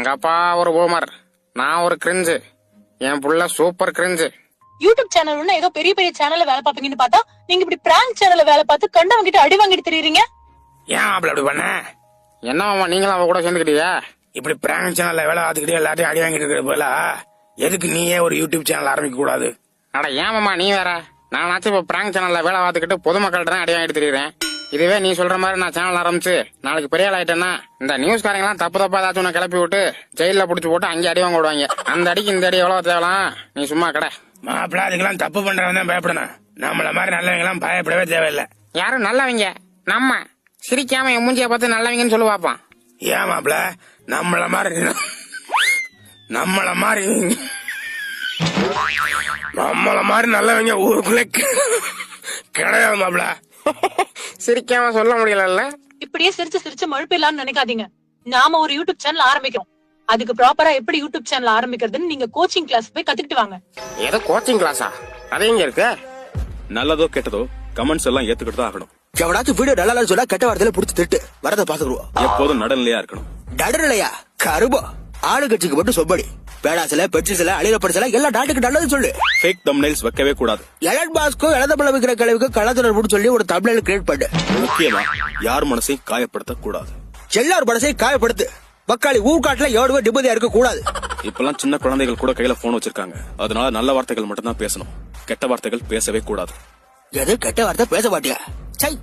எங்க அப்பா ஒரு பூமர், நான் ஒரு கிரிஞ்சு, என் புள்ள சூப்பர் கிரிஞ்சு. யூடியூப் சேனல் ஏதோ பெரிய பெரிய சேனல்ல வேலை பாப்பீங்கன்னு பார்த்தா நீங்க இப்படி பிராங்க் சேனல்ல வேலை பார்த்து கண்டவங்க கிட்ட அடி வாங்கிட்டு தெரியுறீங்க. ஏன் அப்படி பண்ண? என்னமாமா நீங்களும் அவ கூட சேர்ந்துக்கிட்டியா? இப்படி பிராங்க் சேனல்ல வேலை பார்த்துக்கிட்டே எல்லாத்தையும் அடி வாங்கிட்டு இருக்கிற போல எதுக்கு நீயே ஒரு யூடியூப் சேனல் ஆரம்பிக்க கூடாது? அட ஏமாமா நீ வேற, நானாச்சும் இப்ப பிராங்க் சேனல்ல வேலை பார்த்துக்கிட்டு பொதுமக்கள்கிட்ட தான் அடி வாங்கிட்டு தெரியுறேன். இதுவே நீ சொல்ற மாதிரி நான் சேனல் ஆரம்பிச்சு நாளைக்கு பெரிய ஆள் ஆயிட்டேன்னா இந்த நியூஸ்காரங்க எல்லாம் தப்பு தப்பா ஏதாச்சும் ஒண்ணு கிளப்பி விட்டு ஜெயில புடிச்சு போட்டு அங்கே அடி வாங்க விடுவாங்க. அந்த அடிக்கு இந்த அடி எவ்வளவு தேவலாம்? நீ சும்மா கடை மாப்பிள்ள. அதுக்கெல்லாம் தப்பு பண்றவன் தான் பயப்படணும். நம்மள மாதிரி நல்லவங்க எல்லாம் பயப்படவே தேவையில்லை. யாரும் நல்லவங்க? நம்ம சிரிக்காம என் மூஞ்சிய பார்த்து நல்லவங்கன்னு சொல்லு பாப்பான். ஏன் மாப்பிள்ள நம்மள மாதிரி நல்லவங்க ஊருக்குள்ளே கிடையாது மாப்பிள்ள. சிரிக்காம சொல்ல முடியல. இப்படியே சிரிச்சு சிரிச்சு மழுப்பிடலாம்னு நினைக்காதீங்க. நாம ஒரு யூடியூப் சேனல் ஆரம்பிக்கிறோம். அதுக்கு ப்ராப்பரா எப்படி யூடியூப் சேனல் ஆரம்பிக்கிறதுன்னு நீங்க கோச்சிங் கிளாஸ் போய் கத்துக்கிட்டு வாங்க. ஏதோ கோச்சிங் கிளாஸா? அது எங்க இருக்கு? நல்லதோ கெட்டதோ கமெண்ட்ஸ் எல்லாம் ஏத்துக்கிட்டு தான் ஆகணும். எவனாச்சும் வீடியோ நல்லா சொல்ல கெட்ட வார்த்தையில புடிச்சு திட்டு வரத பாத்துக்குவோம். எப்போதும் நடுநிலையா இருக்கணும். நடுநிலையா? கருபோ ஆளு கட்சிக்கு மட்டும் சொப்படி பேடாசில பெட்சிசில அழிலப்படுசல எல்லாம் நாட்டுக்கு நல்லது சொல்லு. ஃபேக் தம்ப்நெயில்ஸ் வைக்கவே கூடாது. எலன் பாஸ்கோ எழுத பழம் விக்கிற கழிவுக்கு கள்ளத்தொடர்பு சொல்லி ஒரு தம்ப்நெயில் கிரியேட் பண்ணு. முக்கியமா யார் மனசையும் காயப்படுத்த கூடாது. எல்லார் மனசையும் காயப்படுத்து. பக்காளி ஊர்காட்டுல எவ்வளவு நிம்மதியா இருக்க கூடாது. இப்பெல்லாம் சின்ன குழந்தைகள் கூட கையில போன் வச்சிருக்காங்க. அதனால நல்ல வார்த்தைகள் மட்டும் தான் பேசணும். கெட்ட வார்த்தைகள் பேசவே கூடாது. எது கெட்ட வார்த்தை பேச மாட்டியா? சை,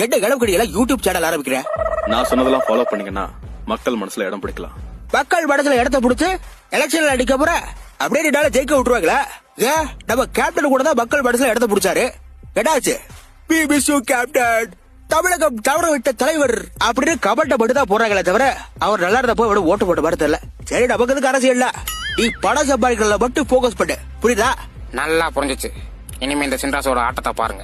என்ன கிளம்புக்கடியில யூடியூப் சேனல் ஆரம்பிக்கிறேன். நான் சொன்னதெல்லாம் ஃபாலோ பண்ணீங்கன்னா மக்கள் மனசுல இடம் பிடிக்கலாம். மக்கள் மனசுல இடத்த பிடிச்சு எலெக்ஷன்ல அடிக்க போற அப்படியே நீ ஜெயிக்க விட்டுருவாங்களா? ஏன் நம்ம கேப்டன் கூட தான் மக்கள் மனசுல இடத்த பிடிச்சாரு. என்னாச்சு? கேப்டன் தமிழகம் தவற விட்ட தலைவர் அப்படின்னு கமெண்ட் மட்டும் தான் போறாங்களே தவிர அவர் நல்லா இருந்தப்போ விட ஓட்டு போட்ட மாதிரி தெரியல. சரி, நமக்கு எதுக்கு அரசியல் இல்ல. நீ பணம் சம்பாதிக்கிறத மட்டும் போக்கஸ் பண்ணு. புரியுதா? நல்லா புரிஞ்சிச்சு. இனிமே இந்த சின்ராசோட ஆட்டத்தை பாருங்க.